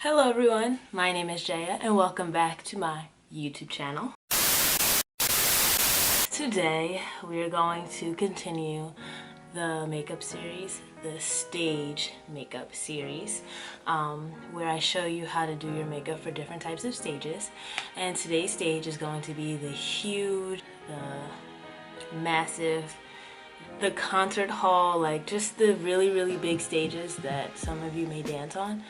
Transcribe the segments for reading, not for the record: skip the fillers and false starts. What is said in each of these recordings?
Hello everyone, my name is Jaya and welcome back to my YouTube channel. Today we are going to continue the makeup series, the stage makeup series, where I show you how to do your makeup for different types of stages. And today's stage is going to be the huge, the massive, the concert hall, like just the really big stages that some of you may dance on.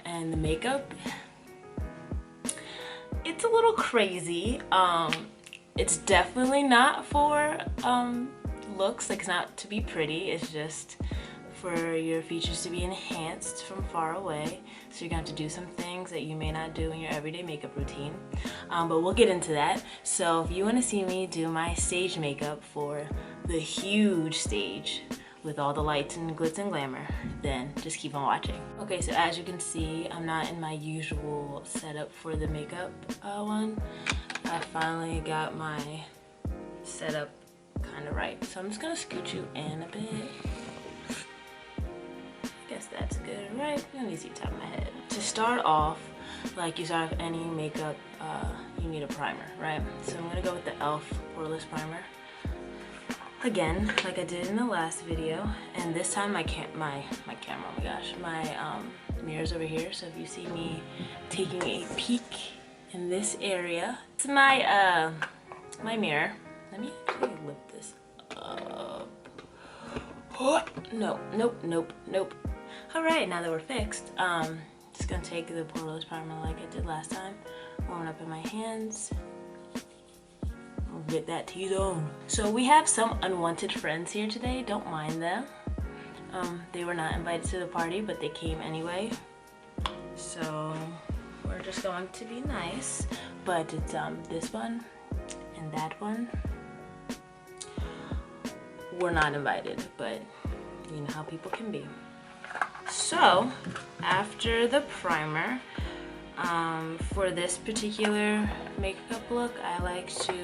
And the makeup, it's a little crazy. It's definitely not for looks, like it's not to be pretty, it's just for your features to be enhanced from far away. So you're going to have to do some things that you may not do in your everyday makeup routine, but we'll get into that. So if you want to see me do my stage makeup for the huge stage with all the lights and glitz and glamour, then just keep on watching. Okay, so as you can see, I'm not in my usual setup for the makeup one. I finally got my setup kind of right. So I'm just gonna scoot you in a bit. I guess that's good, right? Let me see the top of my head. To start off, like you start with any makeup, you need a primer, right? So I'm gonna go with the e.l.f. poreless primer. Again, like I did in the last video, and this time my camera, oh my gosh, my mirror's over here. So if you see me taking a peek in this area, it's my my mirror. Let me actually lift this up. Oh, no, nope. All right, now that we're fixed, just gonna take the poreless primer like I did last time, warm it up in my hands. Get that T-zone. So we have some unwanted friends here today. Don't mind them. They were not invited to the party, but they came anyway. So we're just going to be nice. But it's this one and that one were not invited, but you know how people can be. So after the primer, for this particular makeup look, I like to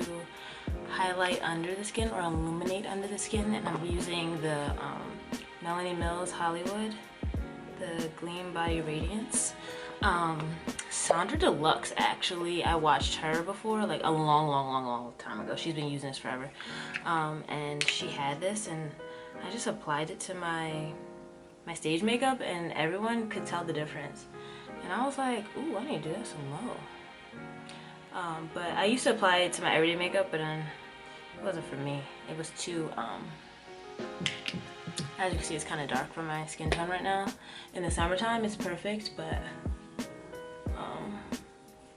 highlight under the skin or illuminate under the skin, and I'm using the Melanie Mills Hollywood, the Gleam Body Radiance. Sandra Deluxe, actually, I watched her before, like a long time ago. She's been using this forever, and she had this, and I just applied it to my stage makeup, and everyone could tell the difference. And I was like, ooh, I need to do that some low. But I used to apply it to my everyday makeup, but then it wasn't for me. It was too, as you can see, it's kind of dark for my skin tone right now. In the summertime, it's perfect, but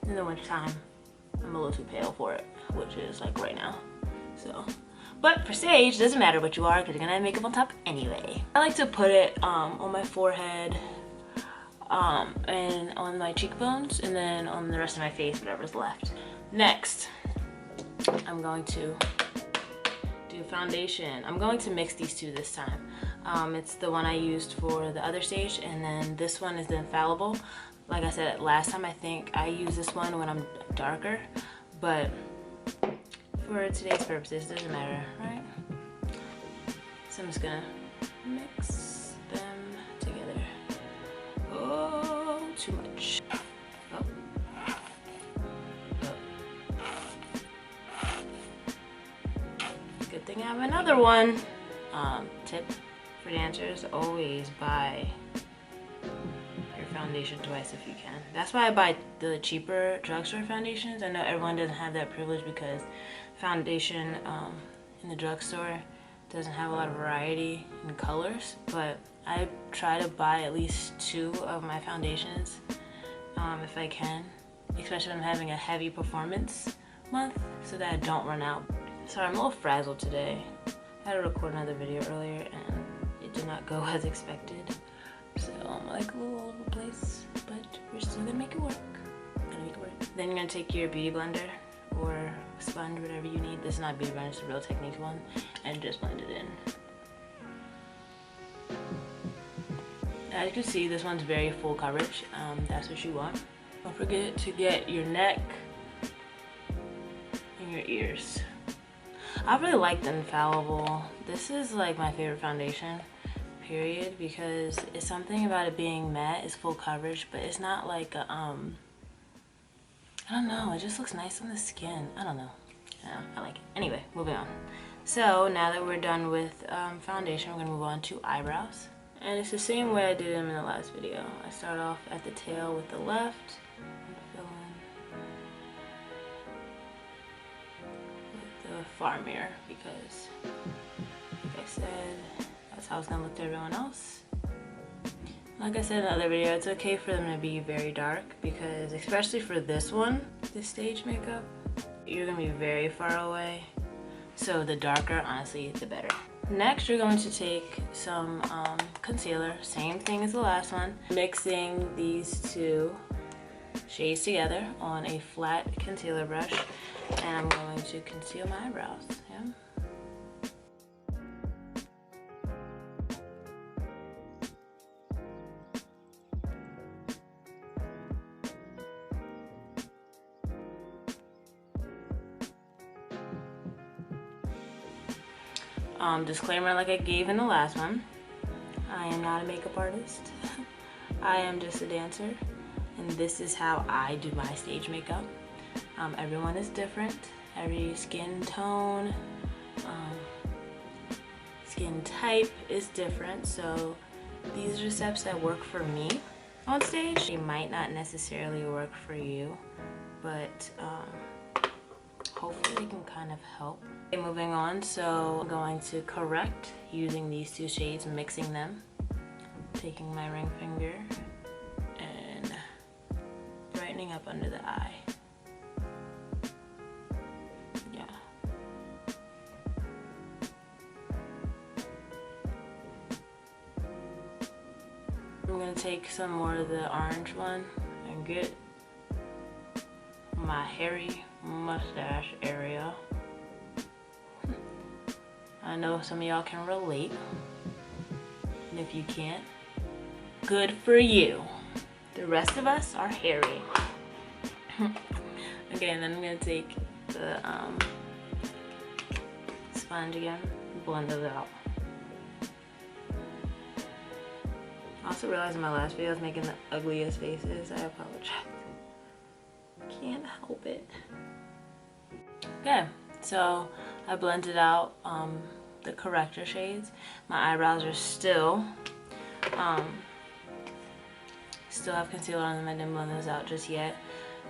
in the wintertime, I'm a little too pale for it, which is like right now. So, but for stage, doesn't matter what you are, because you're gonna have makeup on top anyway. I like to put it on my forehead, and on my cheekbones, and then on the rest of my face, whatever's left. Next, I'm going to do foundation. I'm going to mix these two this time. It's the one I used for the other stage, and then this one is the Infallible. Like I said last time, I think I use this one when I'm darker, but for today's purposes, it doesn't matter, right? So I'm just gonna mix them together. Oh, too much. Oh. Good thing I have another one. Tip for dancers, always buy your foundation twice if you can. That's why I buy the cheaper drugstore foundations. I know everyone doesn't have that privilege because foundation in the drugstore doesn't have a lot of variety in colors, but I try to buy at least 2 of my foundations if I can, especially when I'm having a heavy performance month, so that I don't run out. Sorry, I'm a little frazzled today. I had to record another video earlier and it did not go as expected, so I'm like a little all over the place, but we're still gonna make it work. Then you're gonna take your beauty blender or sponge, whatever you need. This is not a beauty blender, it's a Real Techniques one, and just blend it in. As you can see, this one's very full coverage. That's what you want. Don't forget to get your neck and your ears. I really like the Infallible. This is like my favorite foundation period, because it's something about it being matte. It's full coverage, but it's not like a, I don't know, it just looks nice on the skin. I don't know. Yeah, I like it. Anyway, moving on. So now that we're done with foundation, we're gonna move on to eyebrows. And it's the same way I did them in the last video. I start off at the tail with the left, and fill in with the far mirror, because like I said, that's how it's gonna look to everyone else. Like I said in the other video, it's okay for them to be very dark, because especially for this one, this stage makeup, you're gonna be very far away. So the darker, honestly, the better. Next, you're going to take some concealer, same thing as the last one. Mixing these two shades together on a flat concealer brush, and I'm going to conceal my eyebrows. Yeah. Disclaimer like I gave in the last one, I am not a makeup artist. I am just a dancer, and this is how I do my stage makeup. Everyone is different. Every skin tone, skin type is different, so these are steps that work for me on stage. They might not necessarily work for you, but hopefully they can kind of help. Okay, moving on, so I'm going to correct using these two shades, mixing them, taking my ring finger and brightening up under the eye. Yeah. I'm gonna take some more of the orange one and get my hairy mustache area. I know some of y'all can relate, and if you can't, good for you. The rest of us are hairy. Okay, and then I'm gonna take the sponge again, blend it out. I also realized in my last video I was making the ugliest faces. I apologize. Can't help it. Okay, so I blended out the corrector shades. My eyebrows are still have concealer on them. I didn't blend those out just yet.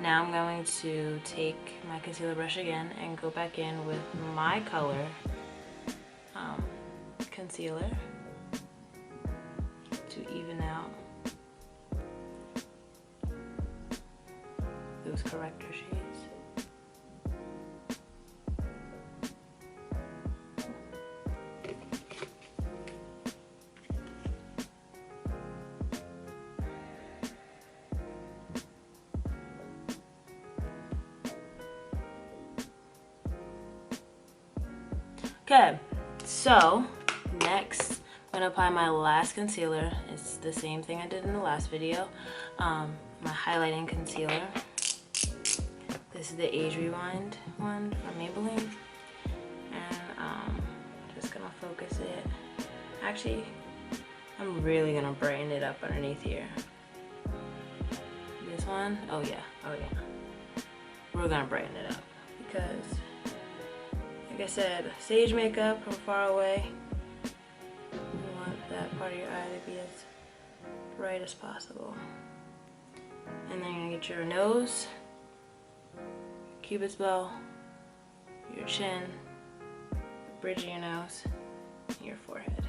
Now I'm going to take my concealer brush again and go back in with my color concealer to even out those corrector shades. Okay, so next I'm gonna apply my last concealer. It's the same thing I did in the last video. My highlighting concealer. This is the Age Rewind one from Maybelline, and just gonna focus it. Actually, I'm really gonna brighten it up underneath here. This one, oh yeah, we're gonna brighten it up because, like I said, stage makeup from far away. You want that part of your eye to be as bright as possible. And then you're gonna get your nose, cupid's bow, your chin, bridge of your nose, and your forehead.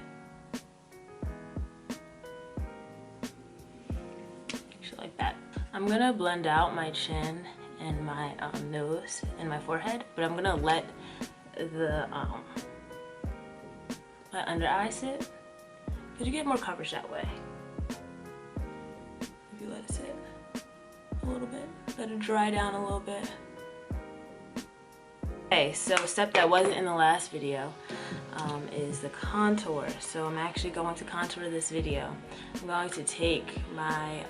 Actually, like that. I'm gonna blend out my chin and my nose and my forehead, but I'm gonna let the my under eye sit, because you get more coverage that way if you let it sit a little bit, let it dry down a little bit. Okay, so a step that wasn't in the last video is the contour. So I'm actually going to contour this video. I'm going to take my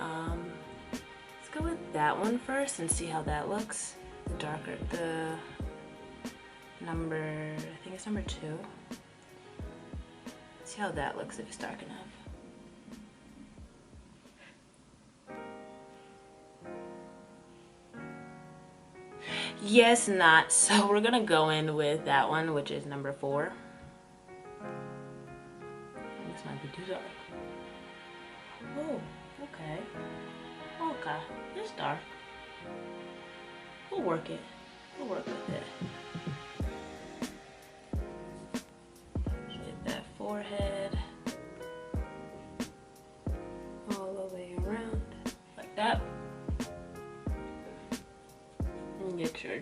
let's go with that one first and see how that looks. The darker, the number, I think it's number 2. Let's See how that looks if it's dark enough. Yes, not. So we're gonna go in with that one, which is number 4. This might be too dark. Oh, okay. Okay, it's dark. We'll work it. We'll work with it. Get that forehead all the way around, like that. And get your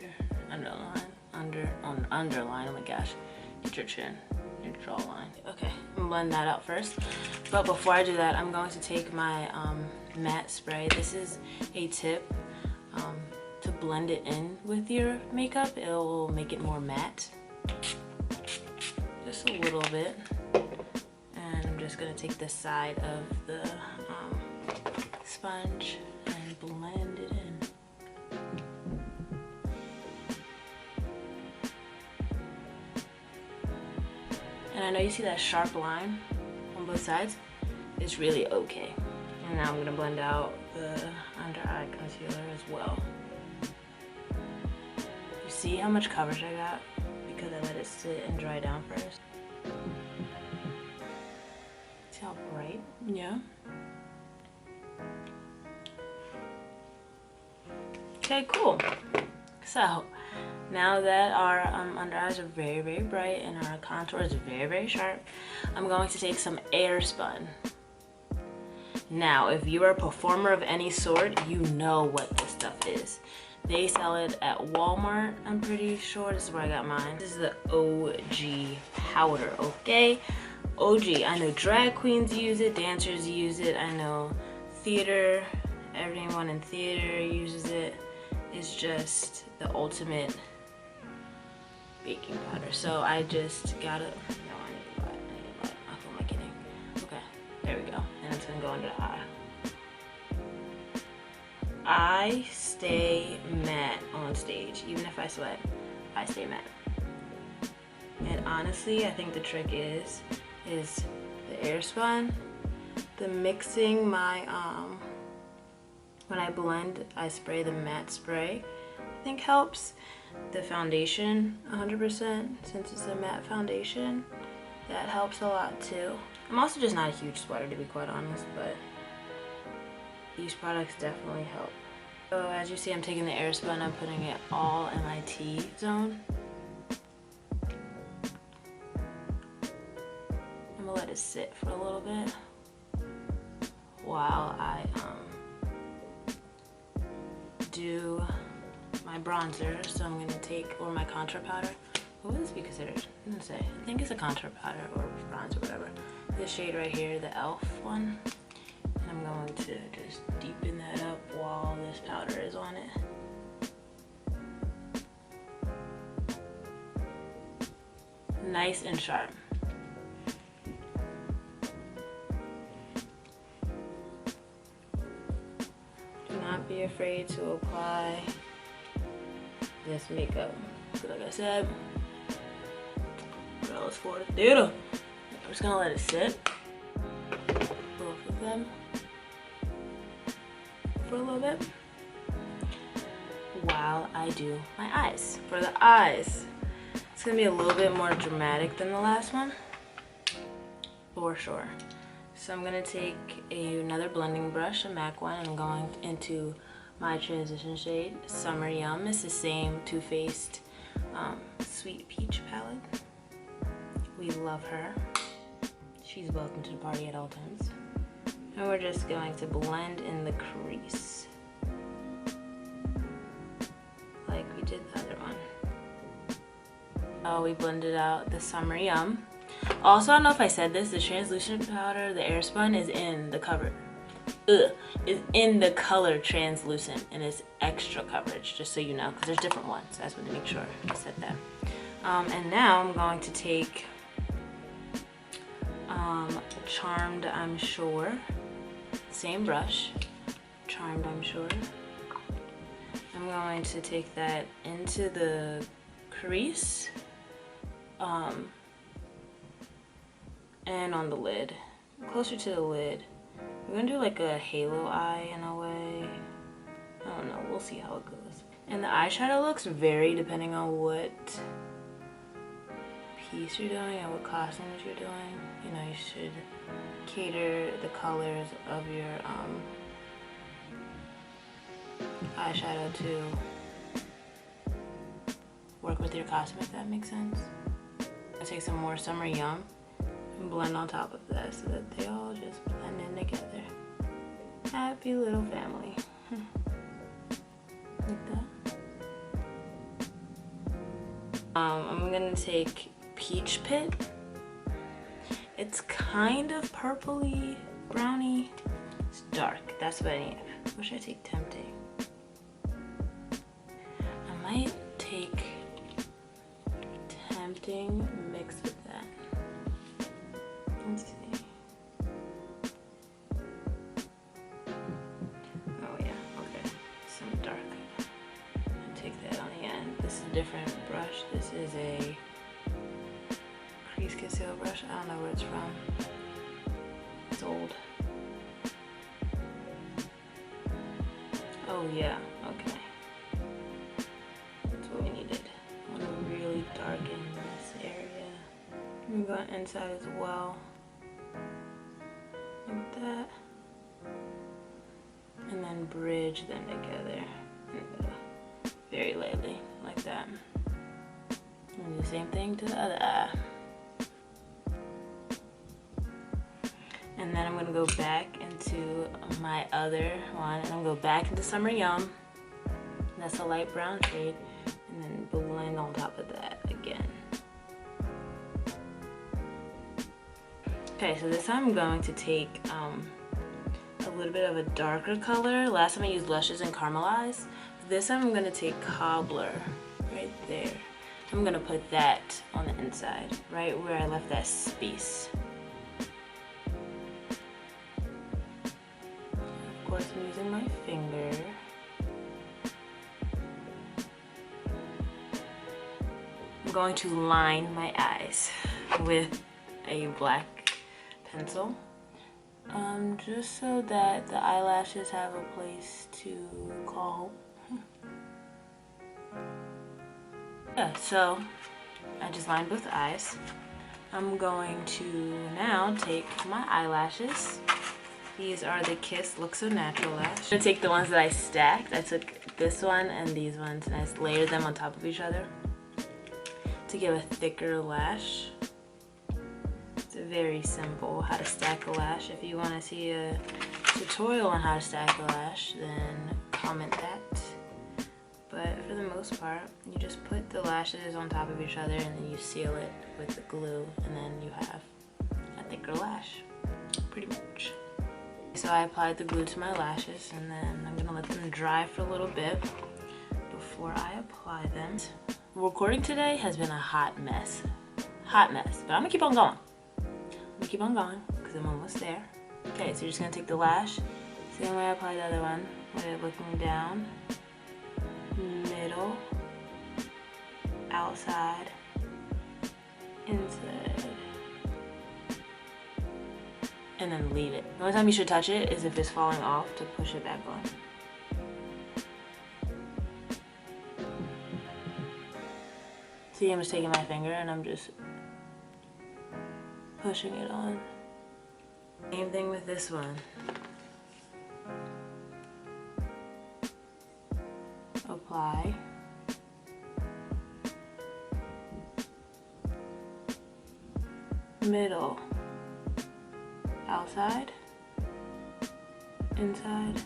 underline, oh my gosh. Get your chin, your jawline. Okay, I'm gonna blend that out first. But before I do that, I'm going to take my matte spray. This is a tip to blend it in with your makeup. It will make it more matte. Just a little bit. And I'm just gonna take the side of the sponge and blend it in. And I know you see that sharp line on both sides. It's really okay. And now I'm gonna blend out the under eye concealer as well. You see how much coverage I got? Because I let it sit and dry down first. See how bright? Yeah. Okay, cool. So now that our under eyes are very, very bright and our contour is very, very sharp, I'm going to take some Airspun. Now, if you're a performer of any sort, you know what this stuff is. They sell it at Walmart, I'm pretty sure. This is where I got mine. This is the OG powder, okay? OG. I know drag queens use it, dancers use it. I know theater, everyone in theater uses it. It's just the ultimate baking powder. So I just gotta, no, I need to buy it. Who am I kidding? Okay, there we go. And it's gonna go under the eye. I stay matte on stage. Even if I sweat, I stay matte. And honestly, I think the trick is the Airspun, the mixing my, when I blend, I spray the matte spray, I think helps. The foundation, 100%, since it's a matte foundation, that helps a lot too. I'm also just not a huge sweater, to be quite honest, but these products definitely help. So as you see, I'm taking the Airspun, I'm putting it all in my T-zone. I'm gonna let it sit for a little bit while I do my bronzer. So I'm gonna take, or my contour powder. What would this be considered? I'm gonna say, I think it's a contour powder or bronzer, whatever. This shade right here, the e.l.f. one. And I'm going to just deepen that up while this powder is on it. Nice and sharp. Do not be afraid to apply this makeup. So like I said, girl is for the theater. I'm just gonna let it sit, both of them, for a little bit while I do my eyes. For the eyes, it's gonna be a little bit more dramatic than the last one, for sure. So I'm gonna take another blending brush, a MAC one, and I'm going into my transition shade, Summer Yum. It's the same Too Faced Sweet Peach palette. We love her. She's welcome to the party at all times. And we're just going to blend in the crease like we did the other one. Oh, we blended out the Summer Yum. Also, I don't know if I said this, the translucent powder, the Airspun, is in the cover. Is in the color translucent, and it's extra coverage, just so you know, because there's different ones. I just want to make sure I said that. And now I'm going to take Charmed, I'm Sure. Same brush, Charmed, I'm Sure. I'm going to take that into the crease and on the lid, closer to the lid. We're gonna do like a halo eye in a way. I don't know, we'll see how it goes. And the eyeshadow looks vary depending on what piece you're doing and what costumes you're doing. You know, you should cater the colors of your eyeshadow to work with your costume, if that makes sense. I take some more Summer Yum and blend on top of that so that they all just blend in together. Happy little family. Like that. I'm gonna take Peach Pit. It's kind of purpley, browny. It's dark. That's what I need. What should I take? Tempting. I might take Tempting mixed with that. Let's see. Oh yeah, okay. Some dark. I'll take that on the end. This is a different brush. This is a crease conceal brush. I don't know where it's from. It's old. Oh yeah, okay. That's what we needed. I want to really darken this area. I'm going inside as well. Like that. And then bridge them together. Very lightly, like that. And do the same thing to the other eye. And then I'm gonna go back into my other one, and I'm gonna go back into Summer Yum. That's a light brown shade, and then blend on top of that again. Okay, so this time I'm going to take a little bit of a darker color. Last time I used Luscious and Caramelize. This time I'm gonna take Cobbler right there. I'm gonna put that on the inside, right where I left that space. Of course, I'm using my finger. I'm going to line my eyes with a black pencil, just so that the eyelashes have a place to call home. Yeah, so I just lined both eyes. I'm going to now take my eyelashes. These are the Kiss Look So Natural lash. I'm gonna take the ones that I stacked. I took this one and these ones and I layered them on top of each other to give a thicker lash. It's very simple how to stack a lash. If you want to see a tutorial on how to stack a lash, then comment that. But for the most part, you just put the lashes on top of each other and then you seal it with the glue, and then you have a thicker lash, pretty much. So I applied the glue to my lashes, and then I'm gonna let them dry for a little bit before I apply them. Recording today has been a hot mess, but I'm gonna keep on going. Because I'm almost there. Okay, so you're just gonna take the lash, same way I applied the other one, with it looking down, middle, outside, inside, and then leave it. The only time you should touch it is if it's falling off, to push it back on. See, I'm just taking my finger and I'm just pushing it on. Same thing with this one. Apply. Middle. Outside. Inside.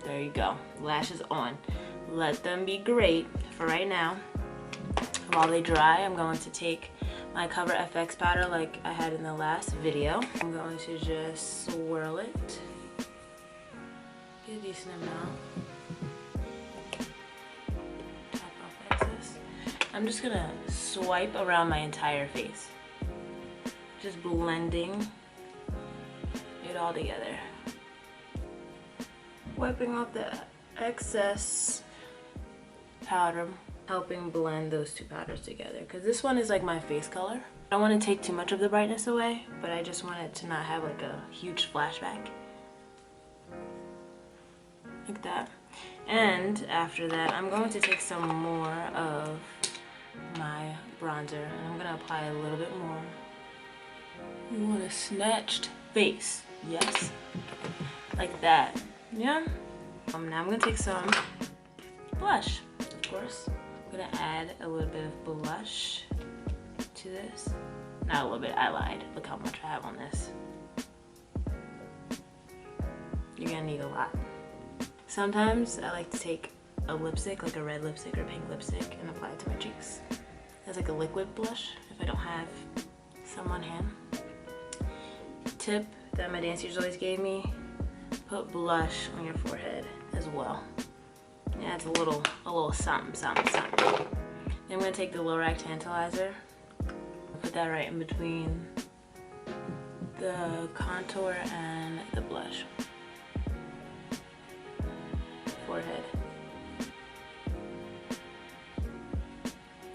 There you go. Lashes on. Let them be great for right now. While they dry, I'm going to take my Cover FX powder like I had in the last video. I'm going to just swirl it. Get a decent amount. Tap off excess. I'm just gonna swipe around my entire face. Just blending it all together. Wiping off the excess powder, helping blend those two powders together, because this one is like my face color I don't want to take too much of the brightness away, but I just want it to not have like a huge flashback. Like that. And after that, I'm going to take some more of my bronzer and I'm gonna apply a little bit more. You want a snatched face, yes, like that, yeah. Now I'm gonna take some blush, of course. I'm gonna add a little bit of blush to this. Not a little bit, I lied. Look how much I have on this. You're gonna need a lot. Sometimes I like to take a lipstick, like a red lipstick or pink lipstick, and apply it to my cheeks. As like a liquid blush, if I don't have some on hand. Tip that my dance teachers always gave me, put blush on your forehead as well. Yeah, it's a little something, something, something. Then I'm gonna take the Lorac Tantalizer, put that right in between the contour and the blush. Forehead,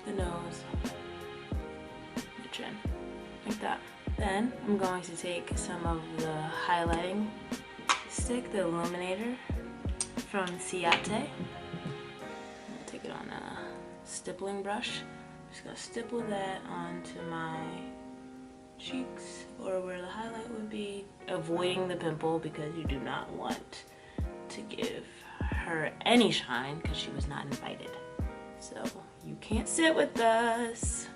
the nose, the chin, like that. Then I'm going to take some of the highlighting stick, the illuminator from Ciate. I'm gonna take it on a stippling brush. I'm just gonna stipple that onto my cheeks or where the highlight would be, avoiding the pimple because you do not want to give her any shine because she was not invited. So you can't sit with us.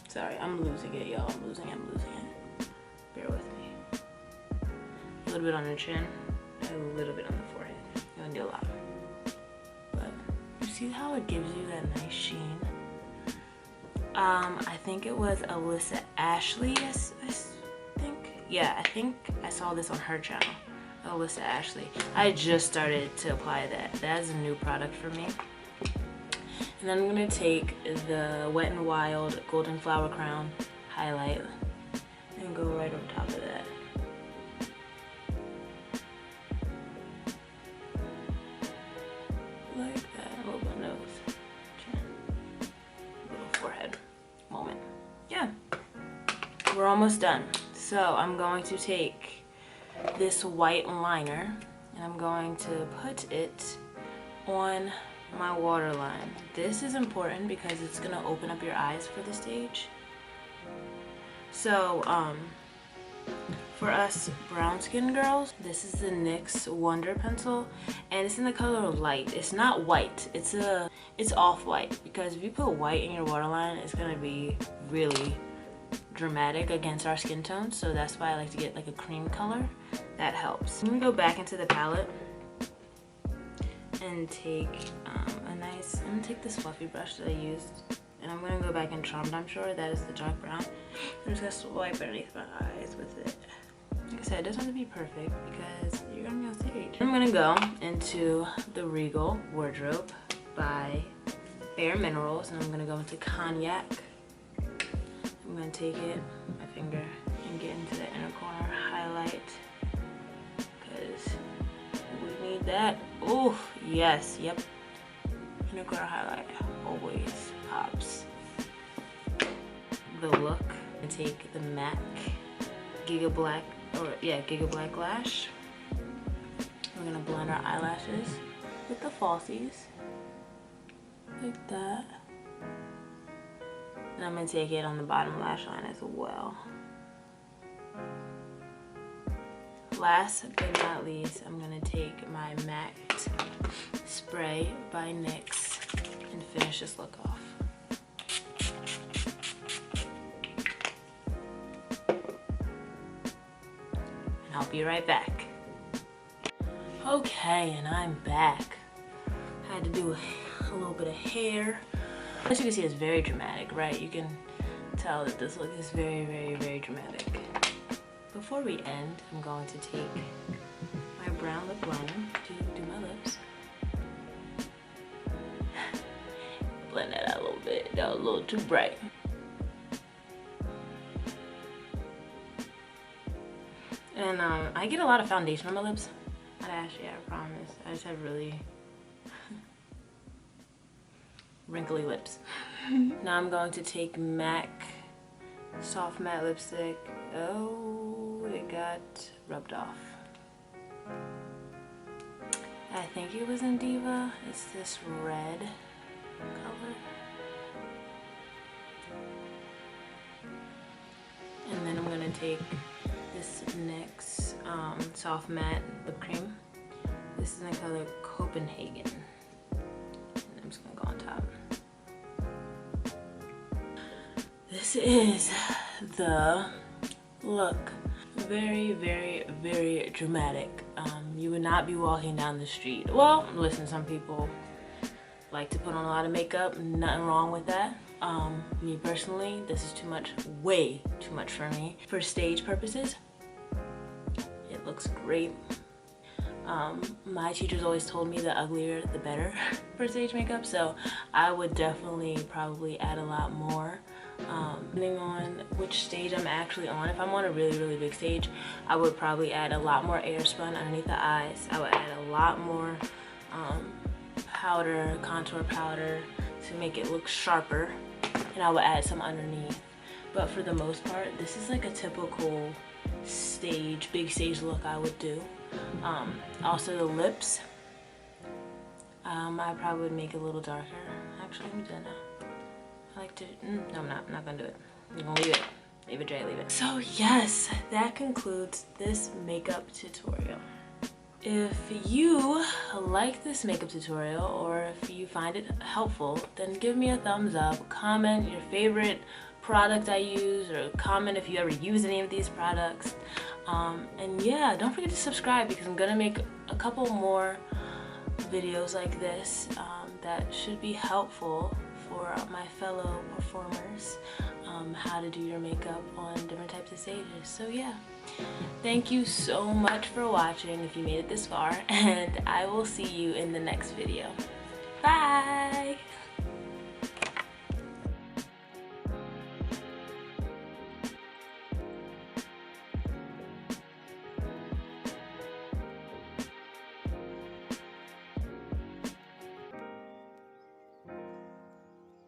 Sorry, I'm losing it, y'all. I'm losing it. Bear with me. A little bit on the chin, a little bit on the forehead. You don't do a lot. But you see how it gives you that nice sheen? I think it was Alyssa Ashley, I think. Yeah, I think I saw this on her channel. Alyssa Ashley. I just started to apply that. That is a new product for me. And then I'm gonna take the Wet n Wild Golden Flower Crown highlight and go right on top of that. Like that. A little bit of nose, chin, little forehead moment. Yeah, we're almost done. So I'm going to take this white liner and I'm going to put it on my waterline. This is important because it's gonna open up your eyes for the stage. So for us brown skin girls, this is the NYX Wonder Pencil and it's in the color Light. It's not white, it's off-white, because if you put white in your waterline, it's gonna be really dramatic against our skin tone. So that's why I like to get like a cream color. That helps. I'm gonna go back into the palette and take I'm gonna take this fluffy brush that I used and I'm gonna go back in Charmed, I'm sure. That is the dark brown. I'm just gonna swipe underneath my eyes with it. Like I said, it doesn't have to be perfect because you're gonna be on stage. I'm gonna go into the Regal Wardrobe by Bare Minerals and I'm gonna go into Cognac. I'm gonna take it, my finger, and get into the inner corner, highlight, because we need that. Oh, yes, yep. Inner corner highlight always pops. The look, I take the MAC Giga Black Lash. We're gonna blend our eyelashes with the falsies, like that. And I'm gonna take it on the bottom lash line as well. Last but not least, I'm gonna take my MAC spray by NYX and finish this look off. And I'll be right back. Okay, and I'm back. I had to do a little bit of hair. As you can see, it's very dramatic, right? You can tell that this look is very, very, very dramatic. Before we end, I'm going to take my brown lip liner to do my lips. Blend that out a little bit. That was a little too bright. And I get a lot of foundation on my lips. Not ashy, I promise. I just have really wrinkly lips. Now I'm going to take MAC soft matte lipstick. Oh, it got rubbed off. I think it was in Diva. It's this red color. And then I'm gonna take this NYX soft matte lip cream. This is in the color Copenhagen. And I'm just gonna go on top. This is the look. Very, very, very dramatic. You would not be walking down the street. Well, listen, some people like to put on a lot of makeup. Nothing wrong with that. Me personally, this is too much, way too much for me. For stage purposes, it looks great. My teachers always told me the uglier the better for stage makeup, so I would definitely probably add a lot more. Depending on which stage I'm actually on. If I'm on a really, really big stage, I would probably add a lot more airspun underneath the eyes. I would add a lot more powder, contour powder to make it look sharper, and I would add some underneath. But for the most part, this is like a typical stage, big stage look I would do. Also the lips, I probably would make it a little darker. Actually, let me do that now. I like to, no, I'm not gonna do it. I'm gonna leave it. Leave it, Jay, leave it. So yes, that concludes this makeup tutorial. If you like this makeup tutorial, or if you find it helpful, then give me a thumbs up, comment your favorite product I use, or comment if you ever use any of these products. And yeah, don't forget to subscribe, because I'm gonna make a couple more videos like this that should be helpful for my fellow performers, how to do your makeup on different types of stages. So yeah, thank you so much for watching if you made it this far, and I will see you in the next video. Bye!